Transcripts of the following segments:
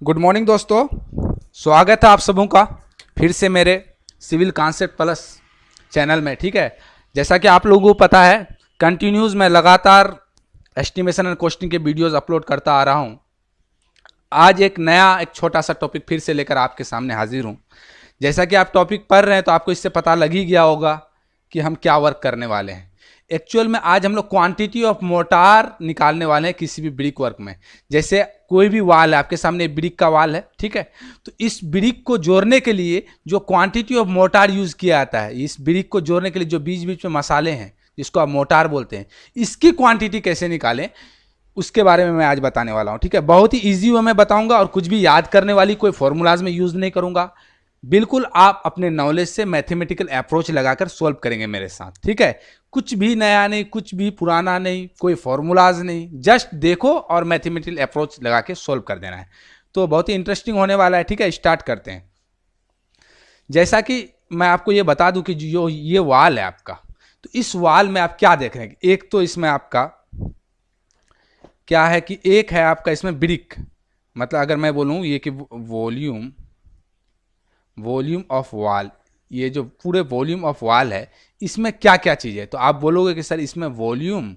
Good morning दोस्तों, स्वागत है आप सबों का फिर से मेरे सिविल कॉन्सेप्ट प्लस चैनल में। ठीक है, जैसा कि आप लोगों को पता है, कंटिन्यूज मैं लगातार एस्टिमेशन एंड कॉस्टिंग के वीडियोस अपलोड करता आ रहा हूं। आज एक छोटा सा टॉपिक फिर से लेकर आपके सामने हाजिर हूं। जैसा कि आप टॉपिक पढ़ रहे हैं तो आपको इससे पता लग ही गया होगा कि हम क्या वर्क करने वाले हैं। एक्चुअल में आज हम लोग क्वांटिटी ऑफ मोटार निकालने वाले हैं किसी भी ब्रिक वर्क में। जैसे कोई भी वाल है, आपके सामने ब्रिक का वाल है, ठीक है, तो इस ब्रिक को जोड़ने के लिए जो क्वांटिटी ऑफ मोटार यूज किया जाता है, इस ब्रिक को जोड़ने के लिए जो बीच बीच में मसाले हैं जिसको आप मोटार बोलते हैं, इसकी क्वांटिटी कैसे निकालें उसके बारे में मैं आज बताने वाला हूं। ठीक है, बहुत ही ईजी वे में बताऊंगा और कुछ भी याद करने वाली कोई फॉर्मूलाज में यूज नहीं करूंगा। बिल्कुल आप अपने नॉलेज से मैथमेटिकल अप्रोच लगाकर सॉल्व करेंगे मेरे साथ। ठीक है, कुछ भी नया नहीं, कुछ भी पुराना नहीं, कोई फॉर्मूलाज नहीं, जस्ट देखो और मैथमेटिकल अप्रोच लगा के सॉल्व कर देना है। तो बहुत ही इंटरेस्टिंग होने वाला है। ठीक है, स्टार्ट करते हैं। जैसा कि मैं आपको ये बता दूं कि जो ये वाल है आपका, तो इस वाल में आप क्या देख रहे हैं, एक तो इसमें आपका क्या है कि एक है आपका इसमें ब्रिक, मतलब अगर मैं बोलूं ये कि वॉल्यूम ऑफ वाल, ये जो पूरे वॉल्यूम ऑफ वाल है इसमें क्या क्या चीज़ है, तो आप बोलोगे कि सर इसमें वॉल्यूम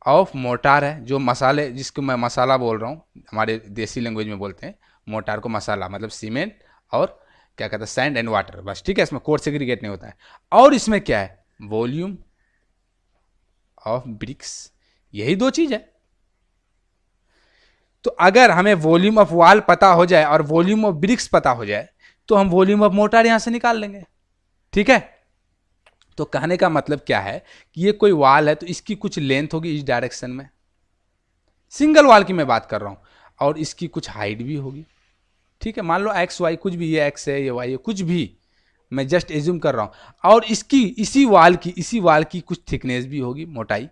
ऑफ मोटार है, जो मसाले जिसको मैं मसाला बोल रहा हूँ, हमारे देसी लैंग्वेज में बोलते हैं मोटार को मसाला, मतलब सीमेंट और क्या कहते हैं सैंड एंड वाटर, बस। ठीक है, इसमें कोर्स सेग्रीगेट नहीं होता है। और इसमें क्या है, वॉल्यूम ऑफ ब्रिक्स, यही दो चीज़ है। तो अगर हमें वॉल्यूम ऑफ वाल पता हो जाए और वॉल्यूम ऑफ ब्रिक्स पता हो जाए तो हम वॉल्यूम ऑफ मोटार यहां से निकाल लेंगे। ठीक है, तो कहने का मतलब क्या है कि ये कोई वाल है तो इसकी कुछ लेंथ होगी इस डायरेक्शन में, सिंगल वाल की मैं बात कर रहा हूं, और इसकी कुछ हाइट भी होगी। ठीक है, मान लो एक्स वाई कुछ भी, ये एक्स है ये वाई है कुछ भी, मैं जस्ट एज्यूम कर रहा हूं। और इसकी इसी वाल की कुछ थिकनेस भी होगी, मोटाई।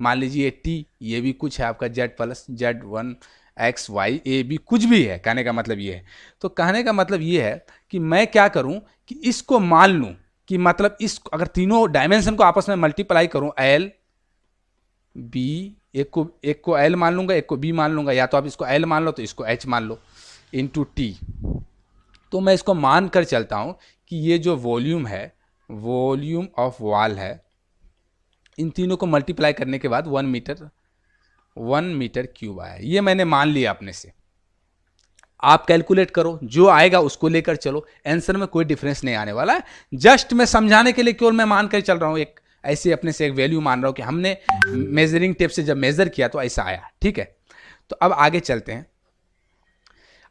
मान लीजिए टी, ये भी कुछ है आपका Z plus Z one X Y A B कुछ भी है। कहने का मतलब ये है, तो कहने का मतलब ये है कि मैं क्या करूं कि इसको मान लूं कि मतलब इस अगर तीनों डायमेंशन को आपस में मल्टीप्लाई करूं, एल बी, एक को एल मान लूंगा, एक को बी मान लूंगा, या तो आप इसको एल मान लो तो इसको एच मान लो, इंटू टी। तो मैं इसको मान कर चलता हूं कि ये जो वॉल्यूम है, वॉल्यूम ऑफ वाल है, इन तीनों को मल्टीप्लाई करने के बाद 1 मीटर क्यूब आया। ये मैंने मान लिया अपने से। आप कैलकुलेट करो, जो आएगा उसको लेकर चलो, आंसर में कोई डिफरेंस नहीं आने वाला है। जस्ट मैं समझाने के लिए केवल मैं मान कर चल रहा हूं, एक ऐसे अपने से एक वैल्यू मान रहा हूं कि हमने मेजरिंग टेप से जब मेजर किया तो ऐसा आया। ठीक है, तो अब आगे चलते हैं।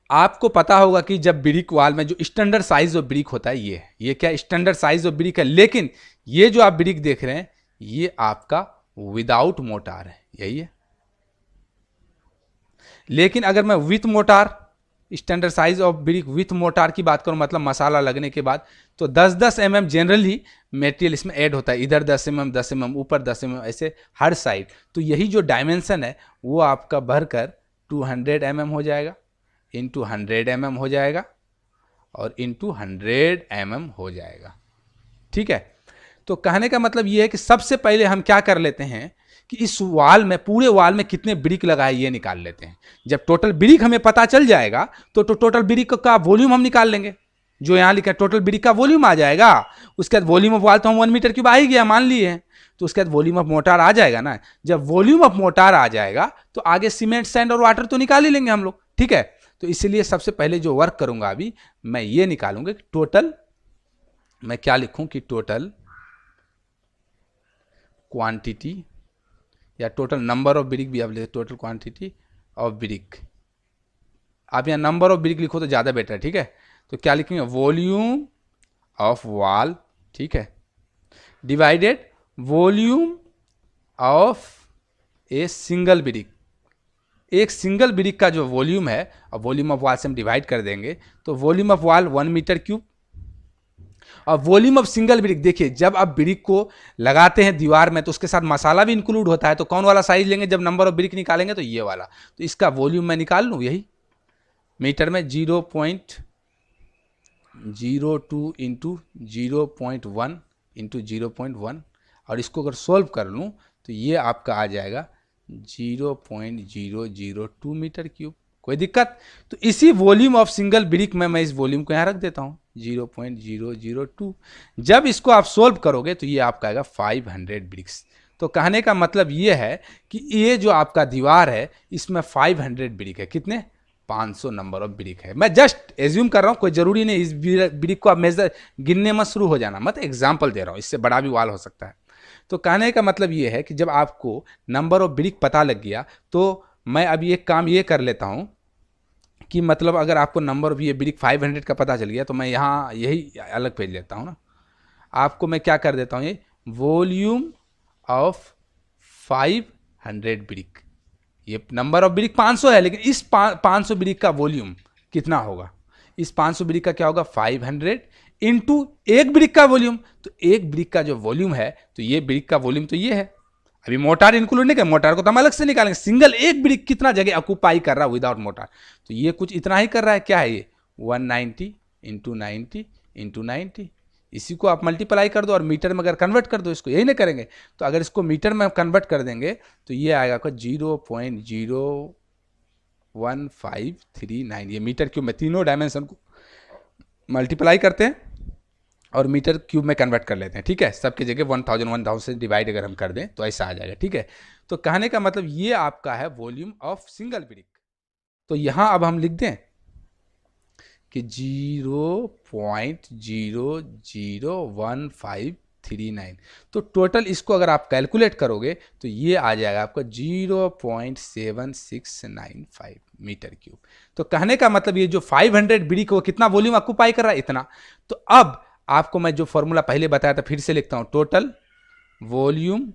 आपको पता होगा कि जब ब्रिक वाल में जो स्टैंडर्ड साइज ऑफ ब्रिक होता है, ये क्या स्टैंडर्ड साइज ऑफ ब्रिक है, लेकिन ये जो आप ब्रिक देख रहे हैं ये आपका विदाउट मोटार है, यही है। लेकिन अगर मैं with motor, standard size of brick with motor की बात करूं, मतलब मसाला लगने के बाद, तो 10-10 mm जनरली मेटेरियल इसमें ऐड होता है, इधर 10 mm 10 mm, ऊपर 10 mm, ऐसे हर साइड। तो यही जो डायमेंशन है वो आपका भरकर 200 mm हो जाएगा, इंटू 100 mm हो जाएगा, और इंटू 100 mm हो जाएगा। ठीक है, तो कहने का मतलब ये है कि सबसे पहले हम क्या कर लेते हैं कि इस वाल में, पूरे वाल में कितने ब्रिक लगाए ये निकाल लेते हैं। जब टोटल ब्रिक हमें पता चल जाएगा तो टोटल ब्रिक का वॉल्यूम हम निकाल लेंगे, जो यहां लिखा है टोटल ब्रिक का वॉल्यूम आ जाएगा। उसके बाद वॉल्यूम ऑफ वाल तो हम 1 मीटर क्यूब आ ही गया, मान लिए हैं, तो उसके बाद वॉल्यूम ऑफ मोटार आ जाएगा ना। जब वॉल्यूम ऑफ मोटार आ जाएगा तो आगे सीमेंट सैंड और वाटर तो निकाल ही लेंगे हम लोग। ठीक है, तो इसलिए सबसे पहले जो वर्क करूंगा अभी मैं ये निकालूंगा कि टोटल, मैं क्या लिखूं कि टोटल क्वांटिटी या टोटल नंबर ऑफ ब्रिक भी आप लिखते, टोटल क्वांटिटी ऑफ ब्रिक। आप यहाँ नंबर ऑफ ब्रिक लिखो तो ज़्यादा बेटर है। ठीक है, तो क्या लिखेंगे, वॉल्यूम ऑफ वाल, ठीक है, divided volume of a single brick. एक सिंगल ब्रिक का जो वॉल्यूम है और वॉल्यूम ऑफ वाल से हम डिवाइड कर देंगे, तो वॉल्यूम ऑफ वाल 1 मीटर क्यूब, और वॉल्यूम ऑफ सिंगल ब्रिक, देखिए जब आप ब्रिक को लगाते हैं दीवार में तो उसके साथ मसाला भी इंक्लूड होता है, तो कौन वाला साइज लेंगे जब नंबर ऑफ ब्रिक निकालेंगे, तो ये वाला। तो इसका वॉल्यूम मैं निकाल लूँ, यही मीटर में 0.02 इंटू 0.1 इंटू 0.1, और इसको अगर सोल्व कर लूँ तो ये आपका आ जाएगा 0.002 मीटर क्यूब। कोई दिक्कत? तो इसी वॉल्यूम ऑफ सिंगल ब्रिक में मैं इस वॉल्यूम को यहाँ रख देता हूँ 0.002। जब इसको आप सोल्व करोगे तो ये आपका आएगा 500 ब्रिक्स। तो कहने का मतलब ये है कि ये जो आपका दीवार है इसमें 500 ब्रिक है। कितने? 500 नंबर ऑफ ब्रिक है। मैं जस्ट एज्यूम कर रहा हूँ, कोई जरूरी नहीं इस ब्रिक को आप मेजर गिनने में शुरू हो जाना मत, एग्जाम्पल दे रहा हूँ, इससे बड़ा भी वाल हो सकता है। तो कहने का मतलब ये है कि जब आपको नंबर ऑफ ब्रिक पता लग गया तो मैं अभी एक काम ये कर लेता हूँ कि मतलब अगर आपको नंबर ऑफ ये ब्रिक 500 का पता चल गया तो मैं यहाँ यही अलग पेज लेता हूँ ना, आपको मैं क्या कर देता हूँ, ये वॉल्यूम ऑफ 500 ब्रिक। ये नंबर ऑफ ब्रिक 500 है, लेकिन इस 500 ब्रिक का वॉल्यूम कितना होगा? इस 500 ब्रिक का क्या होगा? 500 इंटू एक ब्रिक का वॉल्यूम। तो एक ब्रिक का जो वॉल्यूम है तो ये ब्रिक का वॉल्यूम तो ये है। अभी मोटार इंक्लूड नहीं कर, मोटार को तो हम अलग से निकालेंगे। सिंगल एक ब्रिक कितना जगह ऑक्यूपाई कर रहा है विदाउट मोटार? तो ये कुछ इतना ही कर रहा है। क्या है ये? 190 इंटू 90 इंटू 90। इसी को आप मल्टीप्लाई कर दो और मीटर में अगर कन्वर्ट कर दो, इसको यही नहीं करेंगे। तो अगर इसको मीटर में कन्वर्ट कर देंगे तो ये आएगा आपका 0.01539। ये मीटर क्यूब में तीनों डायमेंशन को मल्टीप्लाई करते हैं और मीटर क्यूब में कन्वर्ट कर लेते हैं। ठीक है, सबकी जगह 1000 से डिवाइड अगर हम कर दें तो ऐसा आ जाएगा। ठीक है, तो कहने का मतलब ये आपका है वॉल्यूम ऑफ सिंगल ब्रिक। तो यहां अब हम लिख दें कि 0.00159। तो टोटल इसको अगर आप कैलकुलेट करोगे तो ये आ जाएगा आपका 0.7695 मीटर क्यूब। तो कहने का मतलब ये जो 500 ब्रिक वो कितना वॉल्यूम ऑक्यूपाई कर रहा है? इतना। तो अब आपको मैं जो फॉर्मूला पहले बताया था फिर से लिखता हूं, टोटल वॉल्यूम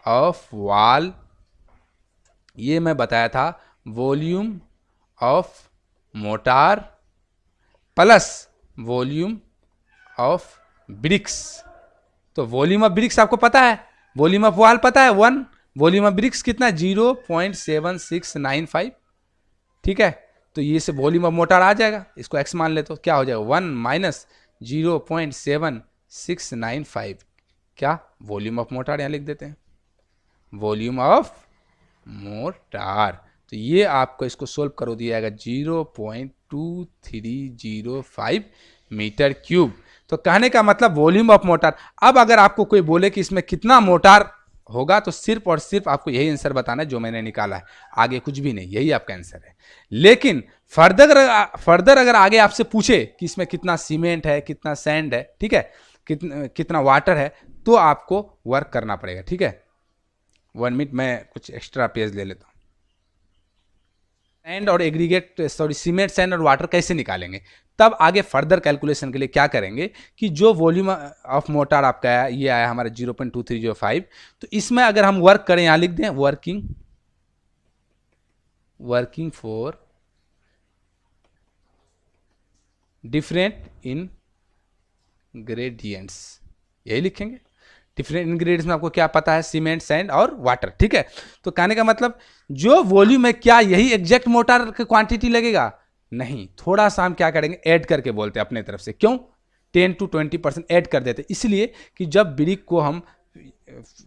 ऑफ वॉल, ये मैं बताया था volume of motor plus volume of BRICS. तो वॉल्यूम ऑफ ब्रिक्स आपको पता है, वॉल्यूम ऑफ वॉल पता है 1, वॉल्यूम ऑफ ब्रिक्स कितना? 0.7695। ठीक है, तो ये से वॉल्यूम ऑफ मोटार आ जाएगा, इसको एक्स मान ले तो क्या हो जाएगा? 1 माइनस 0.7695 क्या? वॉल्यूम ऑफ मोटार यहाँ लिख देते हैं, वॉल्यूम ऑफ मोटार। तो ये आपको इसको सोल्व करो दिया जाएगा 0.2305 मीटर क्यूब। तो कहने का मतलब वॉल्यूम ऑफ मोटार। अब अगर आपको कोई बोले कि इसमें कितना मोटार होगा तो सिर्फ और सिर्फ आपको यही आंसर बताना है जो मैंने निकाला है, आगे कुछ भी नहीं, यही आपका आंसर है। लेकिन फर्दर अगर आगे आपसे पूछे कि इसमें कितना सीमेंट है, कितना सैंड है, ठीक है, कितना वाटर है, तो आपको वर्क करना पड़ेगा। ठीक है, 1 मिनट मैं कुछ एक्स्ट्रा पेज ले लेता हूँ। सैंड और एग्रीगेट सीमेंट, सैंड और वाटर कैसे निकालेंगे? तब आगे फर्दर कैलकुलेशन के लिए क्या करेंगे कि जो वॉल्यूम ऑफ मोटार आपका है ये आया हमारा 0.2305। तो इसमें अगर हम वर्क करें, यहां लिख दें वर्किंग फॉर डिफरेंट इंग्रेडिएंट्स, यही लिखेंगे। डिफरेंट इंग्रेडिएंट्स में आपको क्या पता है? सीमेंट, सैंड और वाटर। ठीक है, तो कहने का मतलब जो वॉल्यूम है क्या यही एग्जैक्ट मोटार की क्वांटिटी लगेगा? नहीं, थोड़ा सा हम क्या करेंगे, ऐड करके बोलते हैं अपने तरफ से। क्यों? 10 to 20% ऐड कर देते हैं, इसलिए कि जब ब्रिक को हम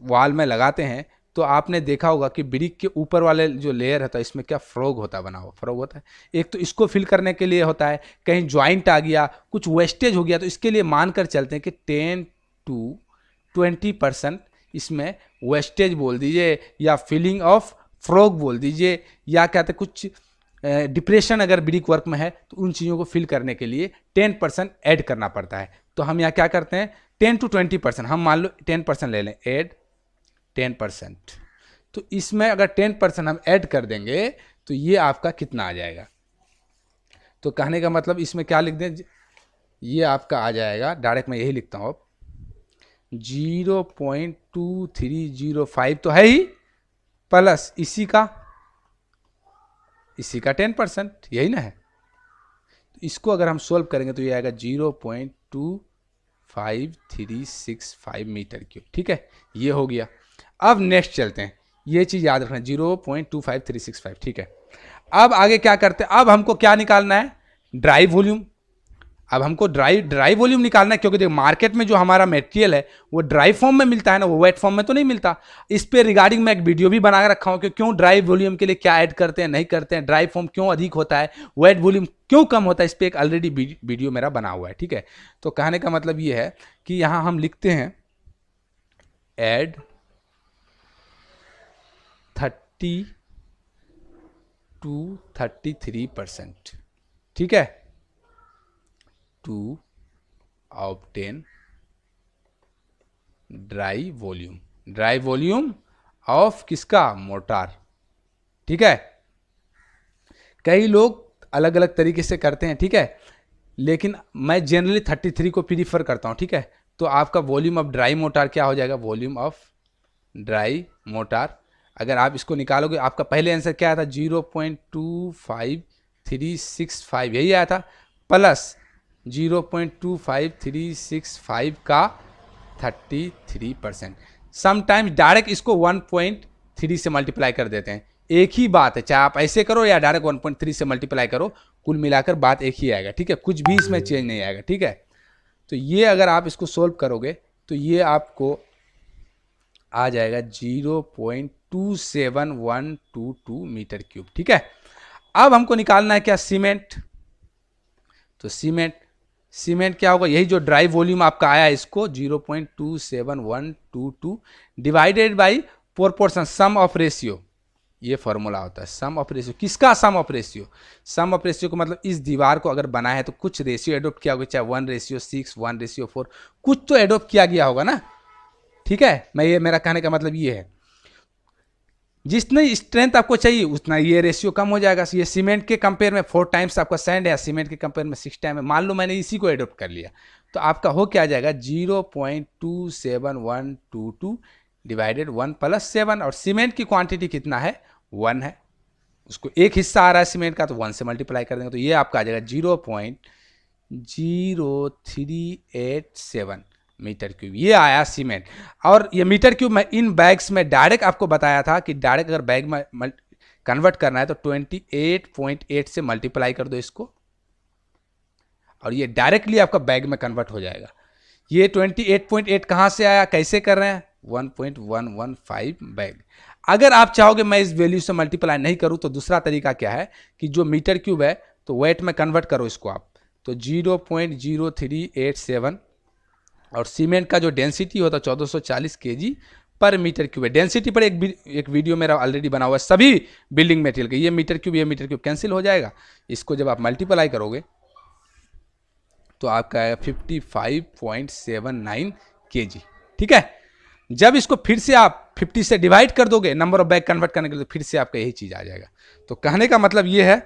वॉल में लगाते हैं तो आपने देखा होगा कि ब्रिक के ऊपर वाले जो लेयर होता है इसमें क्या फ्रॉग होता है, बना हुआ फ्रॉग होता है। एक तो इसको फिल करने के लिए होता है, कहीं ज्वाइंट आ गया, कुछ वेस्टेज हो गया, तो इसके लिए मानकर चलते हैं कि 10 to 20% इसमें वेस्टेज बोल दीजिए या फिलिंग ऑफ फ्रॉग बोल दीजिए, या कहते कुछ डिप्रेशन अगर ब्रिक वर्क में है तो उन चीज़ों को फिल करने के लिए 10% ऐड करना पड़ता है। तो हम यहाँ क्या करते हैं, 10 to 20%, हम मान लो 10% ले लें, ऐड 10%। तो इसमें अगर 10% हम ऐड कर देंगे तो ये आपका कितना आ जाएगा? तो कहने का मतलब इसमें क्या लिख दें, ये आपका आ जाएगा, डायरेक्ट मैं यही लिखता हूँ अब, 0.2305 तो है ही, प्लस इसी का 10%, यही ना है। तो इसको अगर हम सोल्व करेंगे तो ये आएगा 0.25365 मीटर क्यूब। ठीक है, ये हो गया। अब नेक्स्ट चलते हैं, ये चीज़ याद रखना, 0.25365। ठीक है, अब आगे क्या करते हैं, अब हमको क्या निकालना है? Dry volume. अब हमको ड्राई वॉल्यूम निकालना है, क्योंकि देखो मार्केट में जो हमारा मटेरियल है वो ड्राई फॉर्म में मिलता है ना, वो वेट फॉर्म में तो नहीं मिलता। इस पे रिगार्डिंग मैं एक वीडियो भी बना के रखा हूँ कि क्यों ड्राई वॉल्यूम के लिए क्या ऐड करते हैं, नहीं करते हैं, ड्राई फॉर्म क्यों अधिक होता है, वेट वॉल्यूम क्यों कम होता है, इस पर एक ऑलरेडी वीडियो मेरा बना हुआ है। ठीक है, तो कहने का मतलब ये है कि यहाँ हम लिखते हैं ऐड 30 to 33%, ठीक है, to obtain dry volume of किसका, मोटार। ठीक है, कई लोग अलग अलग तरीके से करते हैं, ठीक है, लेकिन मैं जनरली 33 को प्रीफर करता हूं। ठीक है, तो आपका वॉल्यूम ऑफ ड्राई मोटार क्या हो जाएगा, वॉल्यूम ऑफ ड्राई मोटार, अगर आप इसको निकालोगे आपका पहले आंसर क्या आया था, 0.25365 यही आया था, प्लस 0.25365 का 33%। समटाइम्स डायरेक्ट इसको 1.3 से मल्टीप्लाई कर देते हैं, एक ही बात है, चाहे आप ऐसे करो या डायरेक्ट 1.3 से मल्टीप्लाई करो, कुल मिलाकर बात एक ही आएगा। ठीक है, कुछ भी इसमें चेंज नहीं आएगा। ठीक है, तो ये अगर आप इसको सोल्व करोगे तो ये आपको आ जाएगा 0.27122 मीटर क्यूब। ठीक है, अब हमको निकालना है क्या, सीमेंट। तो सीमेंट क्या होगा, यही जो ड्राई वॉल्यूम आपका आया है इसको 0.27122 divided by proportion sum of ratio, ये फॉर्मूला होता है सम ऑफ रेशियो। किसका sum of ratio, sum of ratio को मतलब इस दीवार को अगर बनाया है तो कुछ रेशियो एडोप्ट किया होगा, चाहे 1:6 1:4 कुछ तो एडोप्ट किया गया होगा ना। ठीक है, मेरा कहने का मतलब ये है, जितनी स्ट्रेंथ आपको चाहिए उतना ये रेशियो कम हो जाएगा। ये सीमेंट के कंपेयर में 4 टाइम्स आपका सैंड है, सीमेंट के कंपेयर में 6 टाइम है, मान लो मैंने इसी को एडोप्ट कर लिया तो आपका हो क्या आ जाएगा 0.27122 डिवाइडेड 1 + 7, और सीमेंट की क्वांटिटी कितना है 1 है, उसको एक हिस्सा आ रहा है सीमेंट का तो 1 से मल्टीप्लाई कर देंगे तो ये आपका आ जाएगा 0.0387 मीटर क्यूब, ये आया सीमेंट। और ये मीटर क्यूब मैं इन बैग्स में डायरेक्ट आपको बताया था कि डायरेक्ट अगर बैग में कन्वर्ट करना है तो 28.8 से मल्टीप्लाई कर दो इसको, और ये डायरेक्टली आपका बैग में कन्वर्ट हो जाएगा। ये 28.8 कहाँ से आया, कैसे कर रहे हैं, 1.115 बैग। अगर आप चाहोगे मैं इस वैल्यू से मल्टीप्लाई नहीं करूं तो दूसरा तरीका क्या है कि जो मीटर क्यूब है तो वेट में कन्वर्ट करो इसको आप, तो 0.0387, और सीमेंट का जो डेंसिटी होता है 1440 kg पर मीटर क्यूब है। डेंसिटी पर एक वीडियो मेरा ऑलरेडी बना हुआ है सभी बिल्डिंग मटेरियल का, ये मीटर क्यूब कैंसिल हो जाएगा, इसको जब आप मल्टीप्लाई करोगे तो आपका आएगा 55.79 kg। ठीक है, जब इसको फिर से आप 50 से डिवाइड कर दोगे नंबर ऑफ बैग कन्वर्ट करने के लिए तो फिर से आपका यही चीज आ जाएगा। तो कहने का मतलब ये है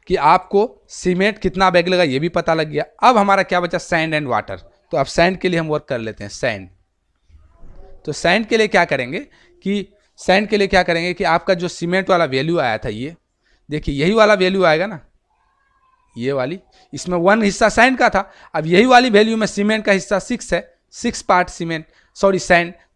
कि आपको सीमेंट कितना बैग लगा ये भी पता लग गया। अब हमारा क्या बचा, सैंड एंड वाटर। तो अब सैंड के लिए हम वर्क कर लेते हैं, सैंड। तो सैंड के लिए क्या करेंगे कि आपका जो सीमेंट वाला वैल्यू आया था, ये देखिए यही वाला वैल्यू आएगा ना, ये वाली, इसमें 1 हिस्सा सैंड का था। अब यही वाली वैल्यू में सीमेंट का हिस्सा 6 है, 6 पार्ट सैंड,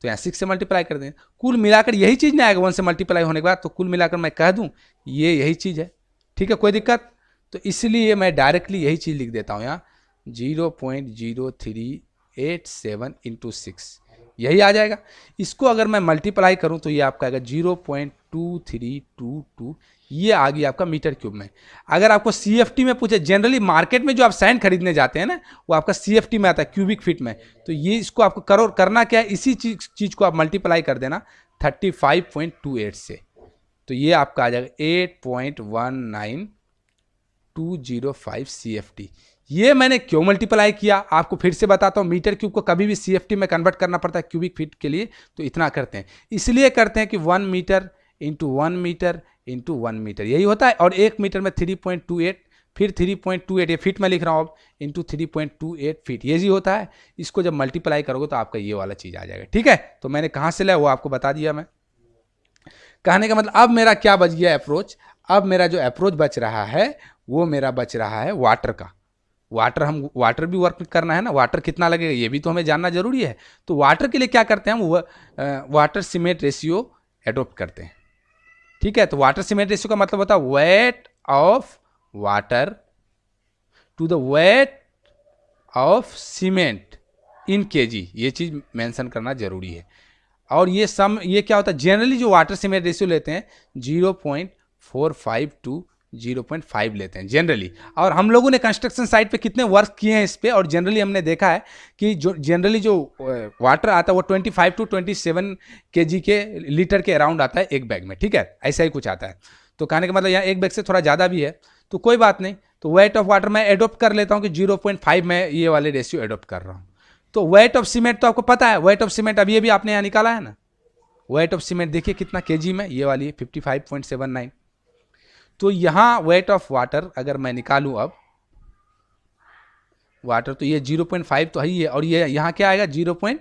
तो यहाँ 6 से मल्टीप्लाई कर देंगे, कुल मिलाकर यही चीज नहीं आएगा 1 से मल्टीप्लाई होने के बाद, तो कुल मिलाकर मैं कह दूं ये यही चीज है। ठीक है, कोई दिक्कत, तो इसलिए मैं डायरेक्टली यही चीज लिख देता हूं यहाँ 0.0387 × 6 यही आ जाएगा। इसको अगर मैं मल्टीप्लाई करूं तो ये आपका आएगा 0.2322, ये आ गया आपका मीटर क्यूब में। अगर आपको CFT में पूछे, जनरली मार्केट में जो आप सैंड खरीदने जाते हैं ना वो आपका CFT में आता है, क्यूबिक फीट में, तो ये इसको आपको करना क्या है, इसी चीज को आप मल्टीप्लाई कर देना 35.28 से, तो ये आपका आ जाएगा 8.19205 CFT। ये मैंने क्यों मल्टीप्लाई किया आपको फिर से बताता हूँ, मीटर क्यूब को कभी भी CFT में कन्वर्ट करना पड़ता है क्यूबिक फीट के लिए, तो इतना करते हैं, इसलिए करते हैं कि 1 metre into 1 metre into 1 metre यही होता है, और 1 मीटर में 3.28, फिर 3.28 ये फीट में लिख रहा हूँ अब, इंटू 3.28 फीट ये जी होता है। इसको जब मल्टीप्लाई करोगे तो आपका ये वाला चीज़ आ जाएगा। ठीक है, तो मैंने कहाँ से लिया वो आपको बता दिया मैं। कहने का मतलब अब मेरा क्या बच गया अप्रोच, अब मेरा जो अप्रोच बच रहा है वो मेरा बच रहा है वाटर का। वाटर भी वर्क करना है ना, वाटर कितना लगेगा ये भी तो हमें जानना जरूरी है। तो वाटर के लिए क्या करते हैं हम, वाटर सीमेंट रेशियो एडोप्ट करते हैं। ठीक है, तो वाटर सीमेंट रेशियो का मतलब होता है weight of water to the weight of cement in KG, ये चीज़ मेंशन करना जरूरी है। और ये क्या होता है, जनरली जो वाटर सीमेंट रेशियो लेते हैं 0.45 टू 0.5 लेते हैं जनरली। और हम लोगों ने कंस्ट्रक्शन साइट पे कितने वर्क किए हैं इस पे, और जनरली हमने देखा है कि जो जनरली जो वाटर आता है वो 25 टू 27 केजी के लीटर के अराउंड आता है एक बैग में, ठीक है, ऐसा ही कुछ आता है। तो कहने का मतलब यहाँ एक बैग से थोड़ा ज़्यादा भी है, तो कोई बात नहीं। तो वेट ऑफ वाटर मैं एडोप्ट कर लेता हूँ कि 0.5 मैं ये वाले रेशियो एडोप्ट कर रहा हूँ। तो वेट ऑफ सीमेंट तो आपको पता है, वेट ऑफ सीमेंट अब ये भी आपने यहाँ निकाला है ना, वेट ऑफ सीमेंट देखिए कितना केजी में, ये वाली 55.79। तो यहाँ वेट ऑफ वाटर अगर मैं निकालूं अब वाटर, तो ये 0.5 तो ही है, और ये यहाँ क्या आएगा 0.5,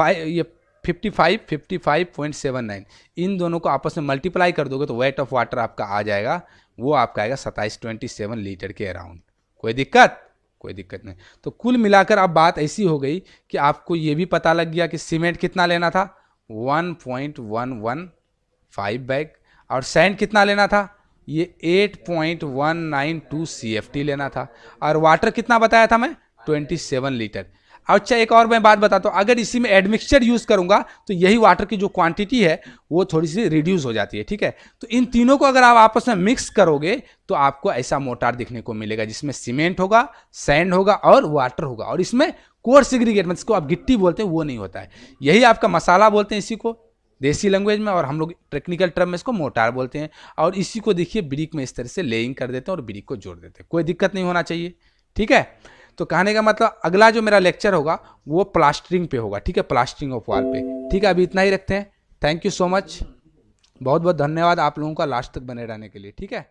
ये 55.79। इन दोनों को आपस में मल्टीप्लाई कर दोगे तो वेट ऑफ वाटर आपका आ जाएगा, वो आपका आएगा 27 लीटर के अराउंड। कोई दिक्कत? कोई दिक्कत नहीं। तो कुल मिलाकर अब बात ऐसी हो गई कि आपको ये भी पता लग गया कि सीमेंट कितना लेना था 1.115 बैग, और सैंड कितना लेना था ये 8.192 CFT लेना था, और वाटर कितना बताया था मैं 27 लीटर। अच्छा एक और मैं बात बताता हूँ, अगर इसी में एडमिक्सचर यूज करूंगा तो यही वाटर की जो क्वांटिटी है वो थोड़ी सी रिड्यूस हो जाती है, ठीक है। तो इन तीनों को अगर आप आपस में मिक्स करोगे तो आपको ऐसा मोटार दिखने को मिलेगा जिसमें सीमेंट होगा, सैंड होगा और वाटर होगा, और इसमें कोर सेग्रीगेट मतलब इसको आप गिट्टी बोलते हैं वो नहीं होता है। यही आपका मसाला बोलते हैं इसी को देसी लैंग्वेज में, और हम लोग टेक्निकल टर्म में इसको मोटार बोलते हैं। और इसी को देखिए ब्रिक में इस तरह से लेइंग कर देते हैं और ब्रिक को जोड़ देते हैं, कोई दिक्कत नहीं होना चाहिए, ठीक है। तो कहने का मतलब अगला जो मेरा लेक्चर होगा वो प्लास्टरिंग पे होगा, ठीक है, प्लास्टरिंग ऑफ वॉल पे, ठीक है। अभी इतना ही रखते हैं, थैंक यू सो मच, बहुत बहुत धन्यवाद आप लोगों का लास्ट तक बने रहने के लिए, ठीक है।